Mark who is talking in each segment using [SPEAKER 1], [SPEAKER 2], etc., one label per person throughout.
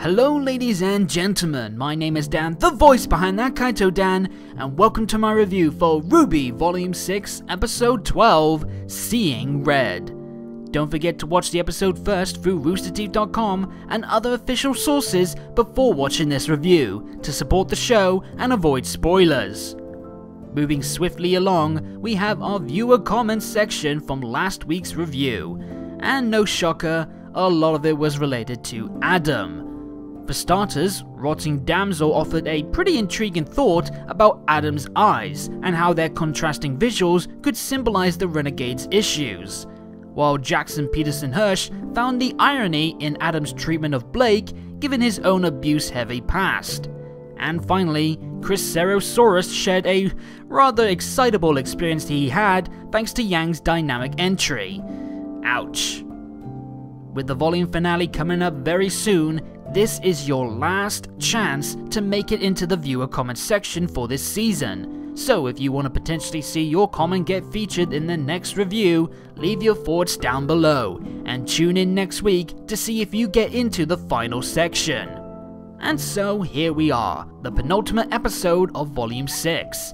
[SPEAKER 1] Hello ladies and gentlemen, my name is Dan, the voice behind ThatKaitoDan, and welcome to my review for RWBY Volume 6, Episode 12, Seeing Red. Don't forget to watch the episode first through roosterteeth.com and other official sources before watching this review, to support the show and avoid spoilers. Moving swiftly along, we have our viewer comments section from last week's review, and no shocker, a lot of it was related to Adam. For starters, Rotting Damsel offered a pretty intriguing thought about Adam's eyes and how their contrasting visuals could symbolize the Renegade's issues, while Jackson Peterson Hirsch found the irony in Adam's treatment of Blake given his own abuse-heavy past. And finally, Chris Cerosaurus shared a rather excitable experience he had thanks to Yang's dynamic entry. Ouch. With the volume finale coming up very soon, this is your last chance to make it into the viewer comment section for this season. So if you want to potentially see your comment get featured in the next review, leave your thoughts down below, and tune in next week to see if you get into the final section. And so here we are, the penultimate episode of Volume 6.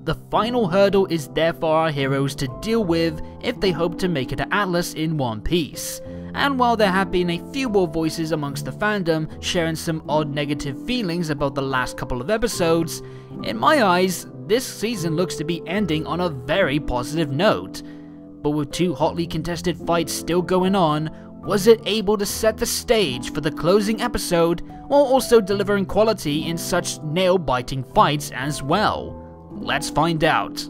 [SPEAKER 1] The final hurdle is there for our heroes to deal with if they hope to make it to Atlas in one piece. And while there have been a few more voices amongst the fandom sharing some odd negative feelings about the last couple of episodes, in my eyes, this season looks to be ending on a very positive note. But with two hotly contested fights still going on, was it able to set the stage for the closing episode while also delivering quality in such nail-biting fights as well? Let's find out.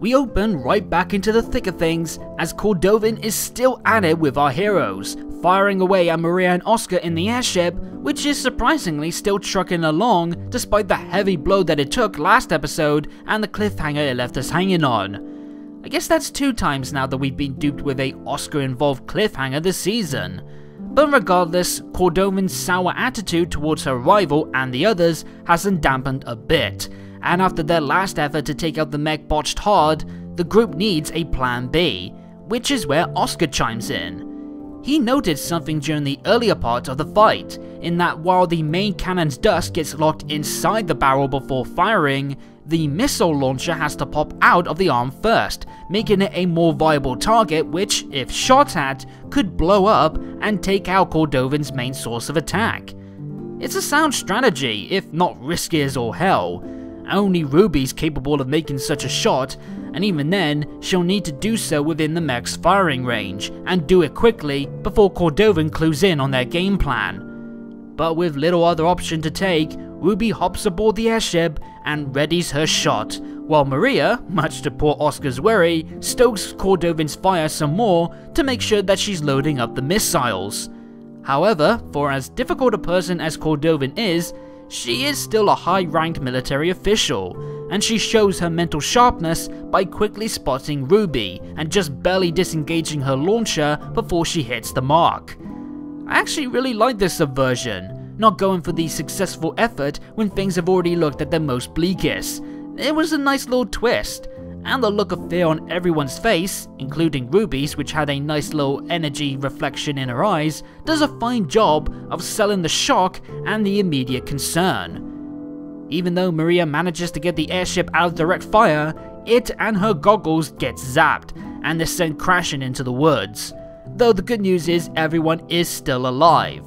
[SPEAKER 1] We open right back into the thick of things as Cordovan is still at it with our heroes, firing away at Maria and Oscar in the airship, which is surprisingly still trucking along despite the heavy blow that it took last episode and the cliffhanger it left us hanging on. I guess that's 2 times now that we've been duped with a Oscar-involved cliffhanger this season. But regardless, Cordovan's sour attitude towards her rival and the others hasn't dampened a bit, and after their last effort to take out the mech botched hard, the group needs a plan B, which is where Oscar chimes in. He noted something during the earlier part of the fight, in that while the main cannon's dust gets locked inside the barrel before firing, the missile launcher has to pop out of the arm first, making it a more viable target which, if shot at, could blow up and take out Cordovan's main source of attack. It's a sound strategy, if not risky as all hell. Only Ruby's capable of making such a shot, and even then, she'll need to do so within the mech's firing range, and do it quickly before Cordovan clues in on their game plan. But with little other option to take, Ruby hops aboard the airship and readies her shot, while Maria, much to poor Oscar's worry, stokes Cordovan's fire some more to make sure that she's loading up the missiles. However, for as difficult a person as Cordovan is, she is still a high-ranked military official, and she shows her mental sharpness by quickly spotting Ruby and just barely disengaging her launcher before she hits the mark. I actually really like this subversion, not going for the successful effort when things have already looked at their most bleakest. It was a nice little twist, and the look of fear on everyone's face, including Ruby's which had a nice little energy reflection in her eyes, does a fine job of selling the shock and the immediate concern. Even though Maria manages to get the airship out of direct fire, it and her goggles get zapped, and they're sent crashing into the woods. Though the good news is everyone is still alive.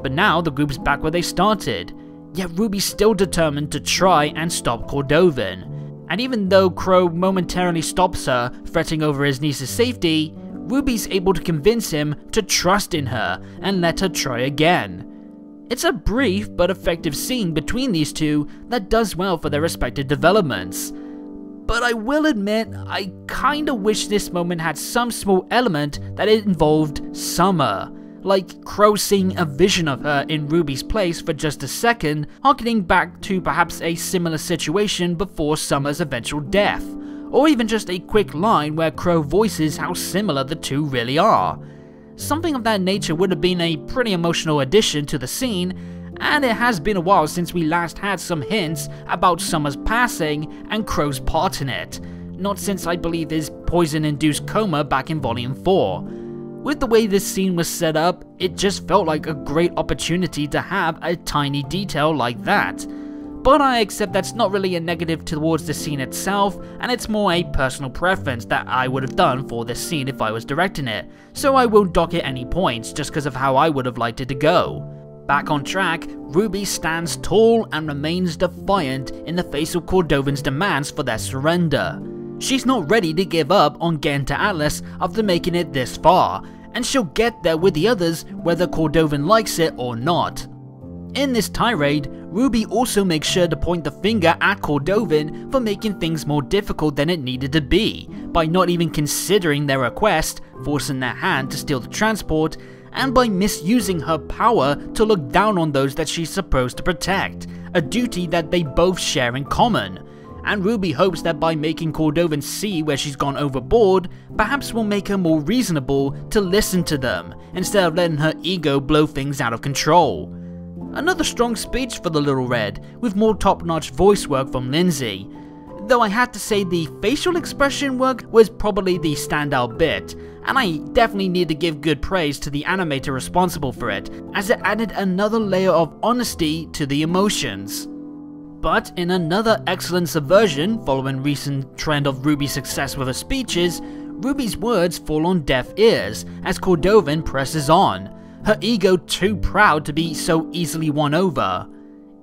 [SPEAKER 1] But now the group's back where they started, yet Ruby's still determined to try and stop Cordovan. And even though Crow momentarily stops her, fretting over his niece's safety, Ruby's able to convince him to trust in her and let her try again. It's a brief but effective scene between these two that does well for their respective developments. But I will admit, I kinda wish this moment had some small element that it involved Summer. Like Crow seeing a vision of her in Ruby's place for just a second, harkening back to perhaps a similar situation before Summer's eventual death, or even just a quick line where Crow voices how similar the two really are. Something of that nature would have been a pretty emotional addition to the scene, and it has been a while since we last had some hints about Summer's passing and Crow's part in it, not since I believe his poison-induced coma back in Volume 4. With the way this scene was set up, it just felt like a great opportunity to have a tiny detail like that. But I accept that's not really a negative towards the scene itself, and it's more a personal preference that I would have done for this scene if I was directing it, so I won't dock it any points just because of how I would have liked it to go. Back on track, Ruby stands tall and remains defiant in the face of Cordovan's demands for their surrender. She's not ready to give up on getting to Atlas after making it this far, and she'll get there with the others whether Cordovan likes it or not. In this tirade, Ruby also makes sure to point the finger at Cordovan for making things more difficult than it needed to be, by not even considering their request, forcing their hand to steal the transport, and by misusing her power to look down on those that she's supposed to protect, a duty that they both share in common. And Ruby hopes that by making Cordovan see where she's gone overboard, perhaps will make her more reasonable to listen to them, instead of letting her ego blow things out of control. Another strong speech for the Little Red, with more top-notch voice work from Lindsay. Though I have to say the facial expression work was probably the standout bit, and I definitely need to give good praise to the animator responsible for it, as it added another layer of honesty to the emotions. But in another excellent subversion, following recent trend of Ruby's success with her speeches, Ruby's words fall on deaf ears as Cordovan presses on, her ego too proud to be so easily won over.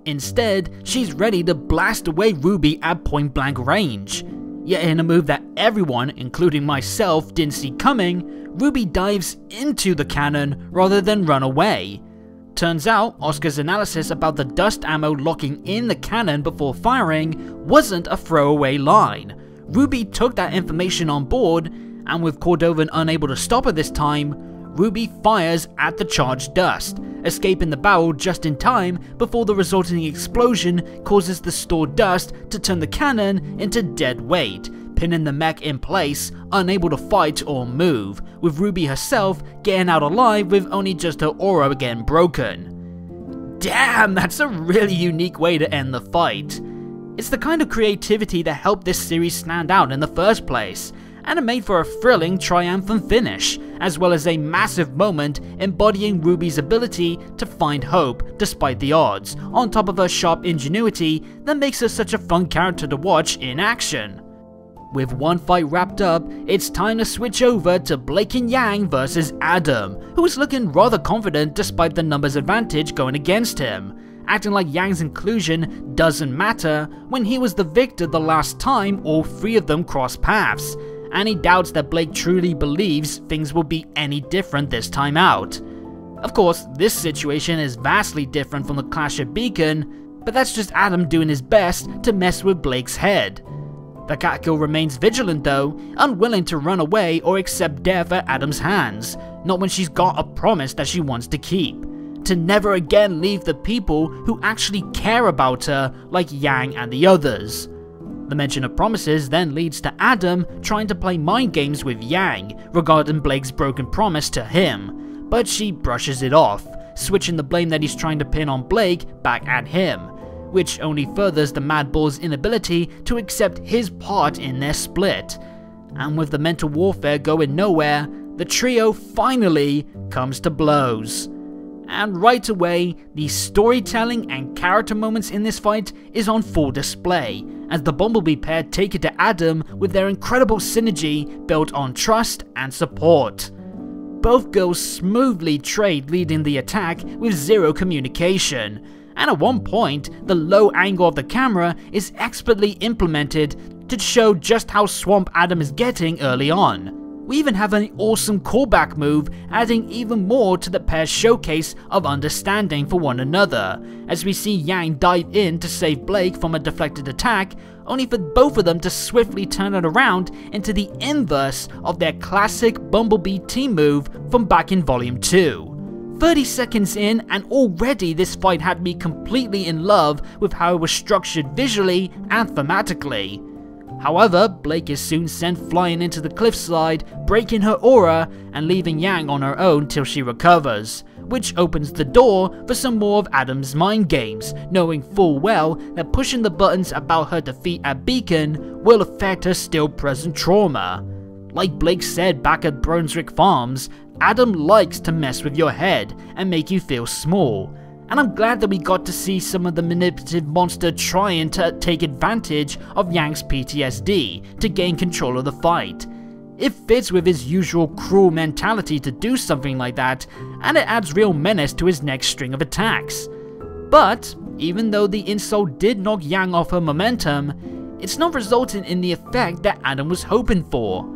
[SPEAKER 1] Instead, she's ready to blast away Ruby at point-blank range. Yet in a move that everyone, including myself, didn't see coming, Ruby dives into the cannon rather than run away. Turns out, Oscar's analysis about the dust ammo locking in the cannon before firing wasn't a throwaway line. Ruby took that information on board, and with Cordovan unable to stop her this time, Ruby fires at the charged dust, escaping the barrel just in time before the resulting explosion causes the stored dust to turn the cannon into dead weight, pinning the mech in place, unable to fight or move, with Ruby herself getting out alive with only just her aura again broken. Damn, that's a really unique way to end the fight. It's the kind of creativity that helped this series stand out in the first place, and it made for a thrilling, triumphant finish, as well as a massive moment embodying Ruby's ability to find hope despite the odds, on top of her sharp ingenuity that makes her such a fun character to watch in action. With one fight wrapped up, it's time to switch over to Blake and Yang versus Adam, who is looking rather confident despite the numbers advantage going against him, acting like Yang's inclusion doesn't matter when he was the victor the last time all three of them crossed paths, and he doubts that Blake truly believes things will be any different this time out. Of course, this situation is vastly different from the clash at Beacon, but that's just Adam doing his best to mess with Blake's head. The Catkill remains vigilant though, unwilling to run away or accept death at Adam's hands, not when she's got a promise that she wants to keep. To never again leave the people who actually care about her like Yang and the others. The mention of promises then leads to Adam trying to play mind games with Yang regarding Blake's broken promise to him, but she brushes it off, switching the blame that he's trying to pin on Blake back at him, which only furthers the Madball's inability to accept his part in their split. And with the mental warfare going nowhere, the trio finally comes to blows. And right away, the storytelling and character moments in this fight is on full display, as the Bumblebee pair take it to Adam with their incredible synergy built on trust and support. Both girls smoothly trade leading the attack with zero communication, and at one point, the low angle of the camera is expertly implemented to show just how swamped Adam is getting early on. We even have an awesome callback move, adding even more to the pair's showcase of understanding for one another, as we see Yang dive in to save Blake from a deflected attack, only for both of them to swiftly turn it around into the inverse of their classic Bumblebee team move from back in Volume 2. 30 seconds in, and already this fight had me completely in love with how it was structured visually and thematically. However, Blake is soon sent flying into the cliffside, breaking her aura and leaving Yang on her own till she recovers, which opens the door for some more of Adam's mind games, knowing full well that pushing the buttons about her defeat at Beacon will affect her still present trauma. Like Blake said back at Brunswick Farms, Adam likes to mess with your head and make you feel small, and I'm glad that we got to see some of the manipulative monster trying to take advantage of Yang's PTSD to gain control of the fight. It fits with his usual cruel mentality to do something like that, and it adds real menace to his next string of attacks. But even though the insult did knock Yang off her momentum, it's not resulting in the effect that Adam was hoping for.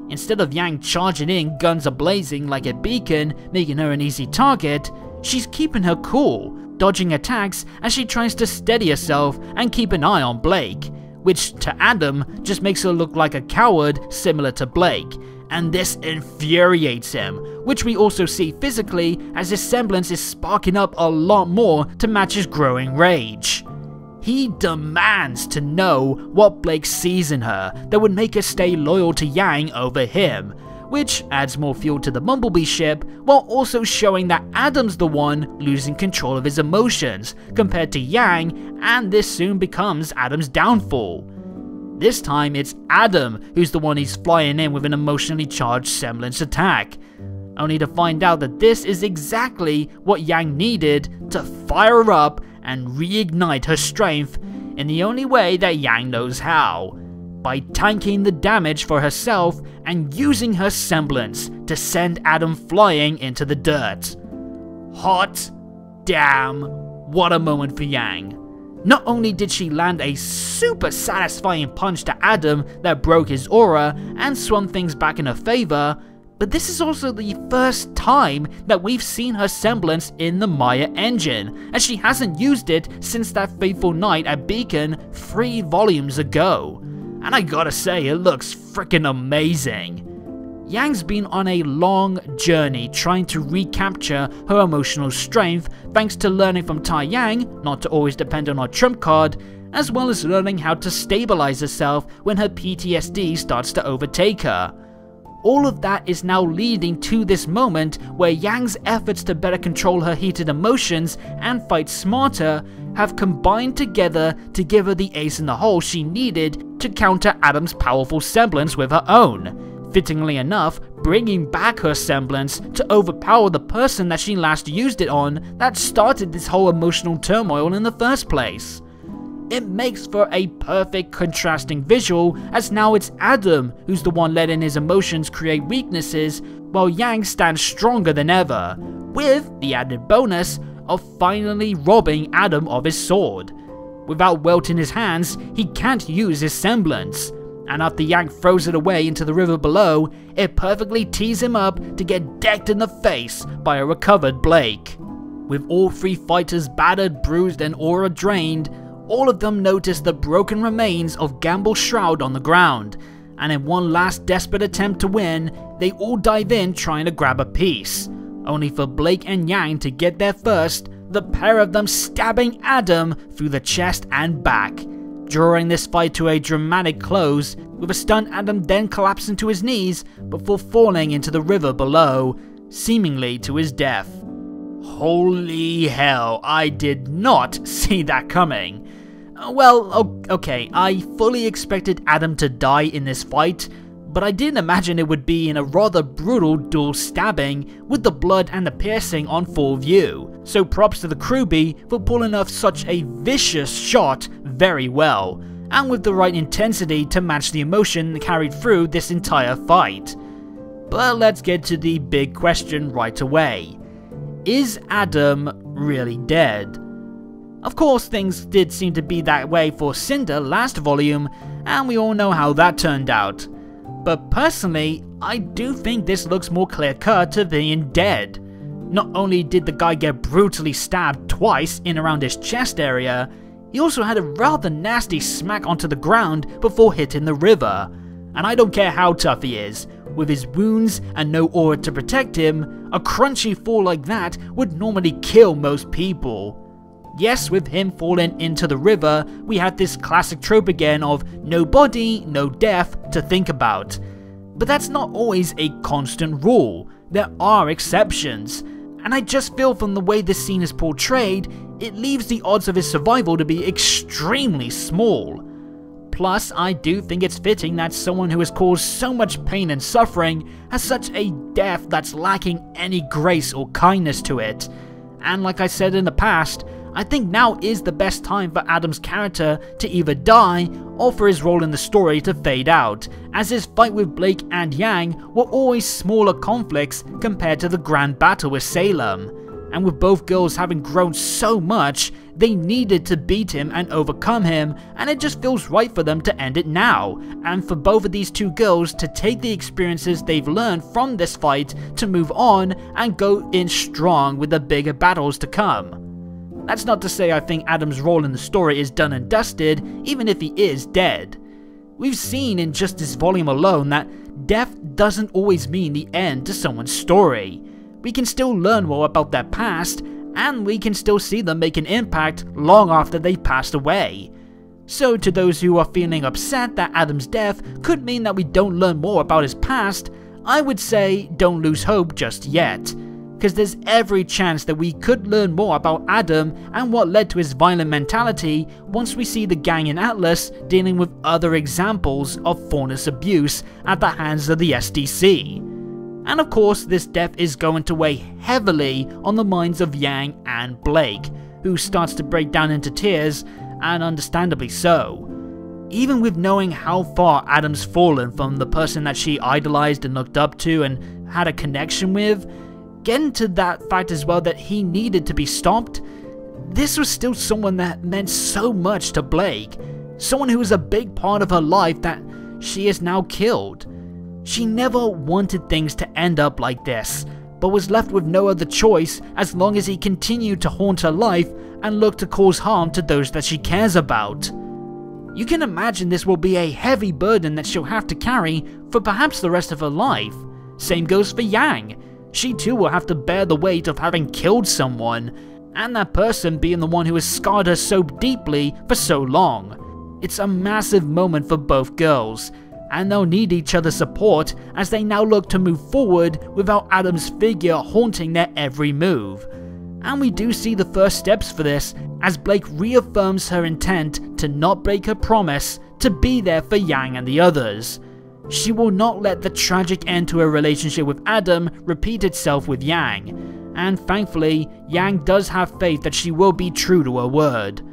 [SPEAKER 1] Instead of Yang charging in guns a-blazing like a beacon, making her an easy target, she's keeping her cool, dodging attacks as she tries to steady herself and keep an eye on Blake, which to Adam just makes her look like a coward similar to Blake, and this infuriates him, which we also see physically as his semblance is sparking up a lot more to match his growing rage. He demands to know what Blake sees in her that would make her stay loyal to Yang over him, which adds more fuel to the Bumblebee ship, while also showing that Adam's the one losing control of his emotions compared to Yang, and this soon becomes Adam's downfall. This time it's Adam who's the one he's flying in with an emotionally charged semblance attack, only to find out that this is exactly what Yang needed to fire her up and reignite her strength in the only way that Yang knows how, by tanking the damage for herself and using her semblance to send Adam flying into the dirt. Hot damn, what a moment for Yang. Not only did she land a super satisfying punch to Adam that broke his aura and swung things back in her favor, but this is also the first time that we've seen her semblance in the Maya engine, as she hasn't used it since that fateful night at Beacon 3 volumes ago. And I gotta say, it looks freaking amazing. Yang's been on a long journey trying to recapture her emotional strength thanks to learning from Tai Yang not to always depend on her trump card, as well as learning how to stabilize herself when her PTSD starts to overtake her. All of that is now leading to this moment where Yang's efforts to better control her heated emotions and fight smarter have combined together to give her the ace in the hole she needed to counter Adam's powerful semblance with her own, fittingly enough bringing back her semblance to overpower the person that she last used it on that started this whole emotional turmoil in the first place. It makes for a perfect contrasting visual, as now it's Adam who's the one letting his emotions create weaknesses, while Yang stands stronger than ever, with the added bonus of finally robbing Adam of his sword. Without Welt in his hands, he can't use his semblance, and after Yang throws it away into the river below, it perfectly tees him up to get decked in the face by a recovered Blake. With all 3 fighters battered, bruised, and aura drained, all of them notice the broken remains of Gamble's shroud on the ground, and in one last desperate attempt to win, they all dive in trying to grab a piece, only for Blake and Yang to get there first, the pair of them stabbing Adam through the chest and back, drawing this fight to a dramatic close, with a stunned Adam then collapsing to his knees before falling into the river below, seemingly to his death. Holy hell, I did not see that coming. Well, okay, I fully expected Adam to die in this fight, but I didn't imagine it would be in a rather brutal dual stabbing with the blood and the piercing on full view, so props to the crewbie for pulling off such a vicious shot very well, and with the right intensity to match the emotion carried through this entire fight. But let's get to the big question right away. Is Adam really dead? Of course, things did seem to be that way for Cinder last volume, and we all know how that turned out. But personally, I do think this looks more clear-cut to being dead. Not only did the guy get brutally stabbed twice in around his chest area, he also had a rather nasty smack onto the ground before hitting the river. And I don't care how tough he is, with his wounds and no aura to protect him, a crunchy fall like that would normally kill most people. Yes, with him falling into the river, we have this classic trope again of no body, no death to think about. But that's not always a constant rule, there are exceptions, and I just feel from the way this scene is portrayed, it leaves the odds of his survival to be extremely small. Plus, I do think it's fitting that someone who has caused so much pain and suffering has such a death that's lacking any grace or kindness to it. And like I said in the past, I think now is the best time for Adam's character to either die or for his role in the story to fade out, as his fight with Blake and Yang were always smaller conflicts compared to the grand battle with Salem. And with both girls having grown so much, they needed to beat him and overcome him, and it just feels right for them to end it now, and for both of these two girls to take the experiences they've learned from this fight to move on and go in strong with the bigger battles to come. That's not to say I think Adam's role in the story is done and dusted, even if he is dead. We've seen in just this volume alone that death doesn't always mean the end to someone's story. We can still learn more about their past, and we can still see them make an impact long after they've passed away. So to those who are feeling upset that Adam's death could mean that we don't learn more about his past, I would say don't lose hope just yet, because there's every chance that we could learn more about Adam and what led to his violent mentality once we see the gang in Atlas dealing with other examples of Faunus abuse at the hands of the SDC. And of course, this death is going to weigh heavily on the minds of Yang and Blake, who starts to break down into tears, and understandably so. Even with knowing how far Adam's fallen from the person that she idolized and looked up to and had a connection with, getting to that fact as well that he needed to be stopped, this was still someone that meant so much to Blake, someone who was a big part of her life that she is now killed. She never wanted things to end up like this, but was left with no other choice as long as he continued to haunt her life and look to cause harm to those that she cares about. You can imagine this will be a heavy burden that she'll have to carry for perhaps the rest of her life. Same goes for Yang. She too will have to bear the weight of having killed someone, and that person being the one who has scarred her so deeply for so long. It's a massive moment for both girls, and they'll need each other's support as they now look to move forward without Adam's figure haunting their every move. And we do see the first steps for this as Blake reaffirms her intent to not break her promise to be there for Yang and the others. She will not let the tragic end to her relationship with Adam repeat itself with Yang, and thankfully, Yang does have faith that she will be true to her word.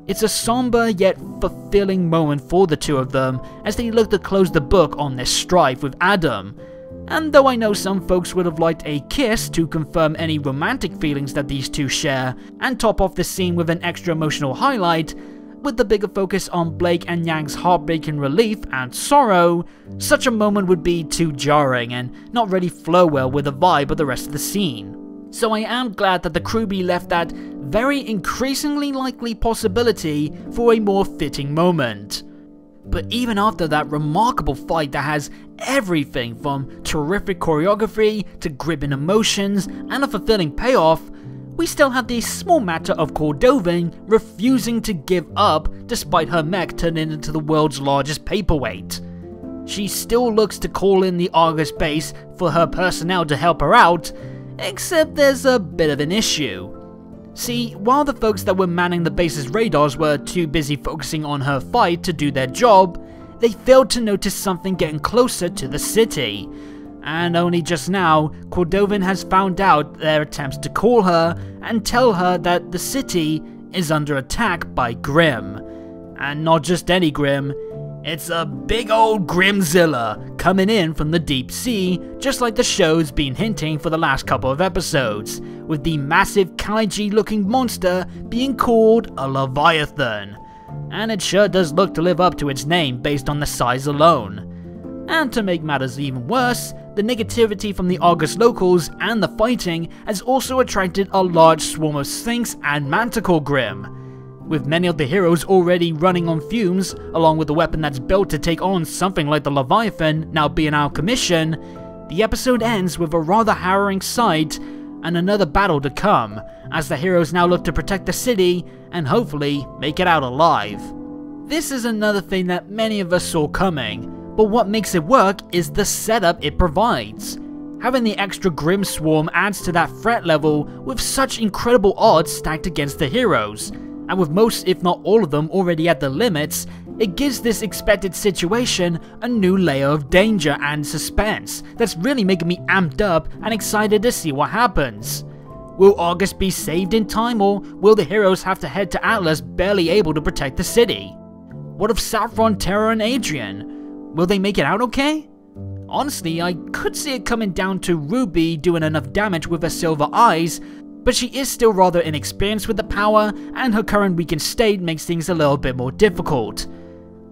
[SPEAKER 1] It's a somber yet fulfilling moment for the two of them as they look to close the book on this strife with Adam. And though I know some folks would have liked a kiss to confirm any romantic feelings that these two share, and top off the scene with an extra emotional highlight, with the bigger focus on Blake and Yang's heartbreaking relief and sorrow, such a moment would be too jarring and not really flow well with the vibe of the rest of the scene. So I am glad that the crewbie left that very increasingly likely possibility for a more fitting moment. But even after that remarkable fight that has everything from terrific choreography to gripping emotions and a fulfilling payoff, we still have the small matter of Cordovan refusing to give up despite her mech turning into the world's largest paperweight. She still looks to call in the Argus base for her personnel to help her out, except there's a bit of an issue. See, while the folks that were manning the base's radars were too busy focusing on her fight to do their job, they failed to notice something getting closer to the city. And only just now, Cordovan has found out their attempts to call her and tell her that the city is under attack by Grim. And not just any Grim, it's a big old Grimzilla coming in from the deep sea, just like the show's been hinting for the last couple of episodes, with the massive kaiji looking monster being called a Leviathan. And it sure does look to live up to its name based on the size alone. And to make matters even worse, the negativity from the Argus locals and the fighting has also attracted a large swarm of Sphinx and Manticore Grim. With many of the heroes already running on fumes, along with the weapon that's built to take on something like the Leviathan now being out of commission, the episode ends with a rather harrowing sight and another battle to come, as the heroes now look to protect the city and hopefully make it out alive. This is another thing that many of us saw coming, but what makes it work is the setup it provides. Having the extra Grim Swarm adds to that threat level with such incredible odds stacked against the heroes, and with most if not all of them already at the limits, it gives this expected situation a new layer of danger and suspense that's really making me amped up and excited to see what happens. Will August be saved in time, or will the heroes have to head to Atlas barely able to protect the city? What of Saffron, Terra, and Adrian? Will they make it out okay? Honestly, I could see it coming down to Ruby doing enough damage with her silver eyes, but she is still rather inexperienced with the power, and her current weakened state makes things a little bit more difficult.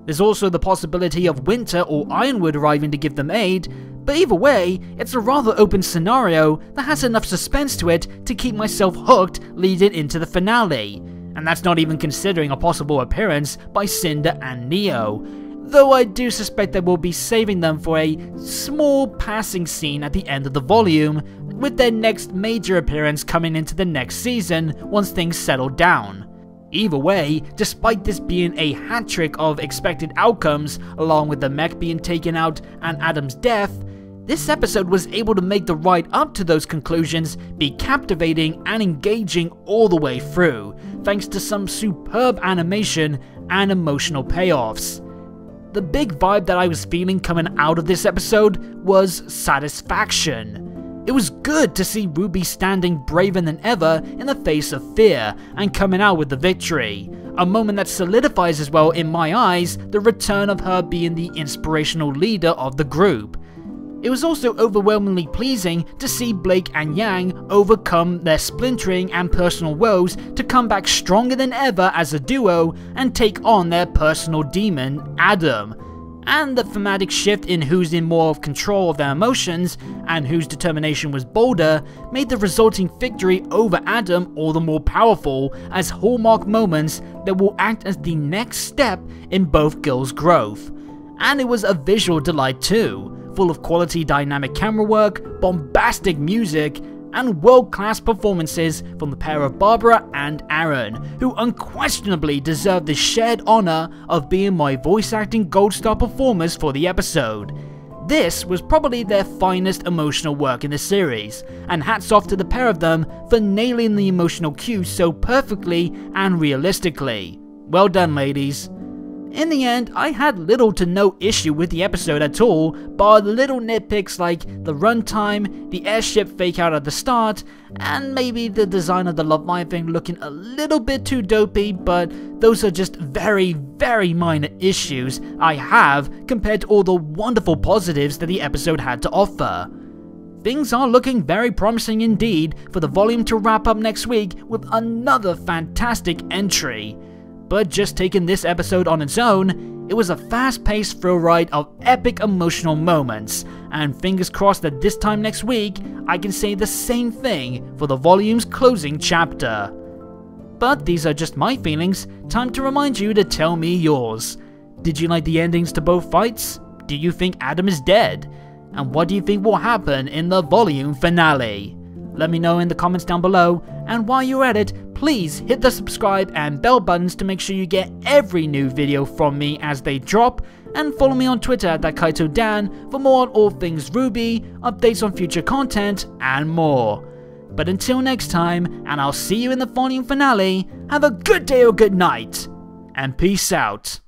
[SPEAKER 1] There's also the possibility of Winter or Ironwood arriving to give them aid, but either way, it's a rather open scenario that has enough suspense to it to keep myself hooked leading into the finale, and that's not even considering a possible appearance by Cinder and Neo, though I do suspect that we'll be saving them for a small passing scene at the end of the volume, with their next major appearance coming into the next season once things settle down. Either way, despite this being a hat trick of expected outcomes, along with the mech being taken out and Adam's death, this episode was able to make the ride up to those conclusions be captivating and engaging all the way through, thanks to some superb animation and emotional payoffs. The big vibe that I was feeling coming out of this episode was satisfaction. It was good to see Ruby standing braver than ever in the face of fear and coming out with the victory, a moment that solidifies as well in my eyes the return of her being the inspirational leader of the group. It was also overwhelmingly pleasing to see Blake and Yang overcome their splintering and personal woes to come back stronger than ever as a duo and take on their personal demon, Adam. And the thematic shift in who's in more of control of their emotions and whose determination was bolder made the resulting victory over Adam all the more powerful as hallmark moments that will act as the next step in both girls' growth. And it was a visual delight too, full of quality dynamic camera work, bombastic music, and world-class performances from the pair of Barbara and Aaron, who unquestionably deserve the shared honor of being my voice acting gold star performers for the episode. This was probably their finest emotional work in the series, and hats off to the pair of them for nailing the emotional cues so perfectly and realistically. Well done, ladies. In the end, I had little to no issue with the episode at all, bar the little nitpicks like the runtime, the airship fake out at the start, and maybe the design of the Love Lion thing looking a little bit too dopey, but those are just very minor issues I have compared to all the wonderful positives that the episode had to offer. Things are looking very promising indeed for the volume to wrap up next week with another fantastic entry. But just taking this episode on its own, it was a fast-paced thrill ride of epic emotional moments, and fingers crossed that this time next week, I can say the same thing for the volume's closing chapter. But these are just my feelings, time to remind you to tell me yours. Did you like the endings to both fights? Do you think Adam is dead? And what do you think will happen in the volume finale? Let me know in the comments down below, and while you're at it, please hit the subscribe and bell buttons to make sure you get every new video from me as they drop, and follow me on Twitter at ThatKaitoDan for more on all things RWBY, updates on future content, and more. But until next time, and I'll see you in the volume finale, have a good day or good night, and peace out.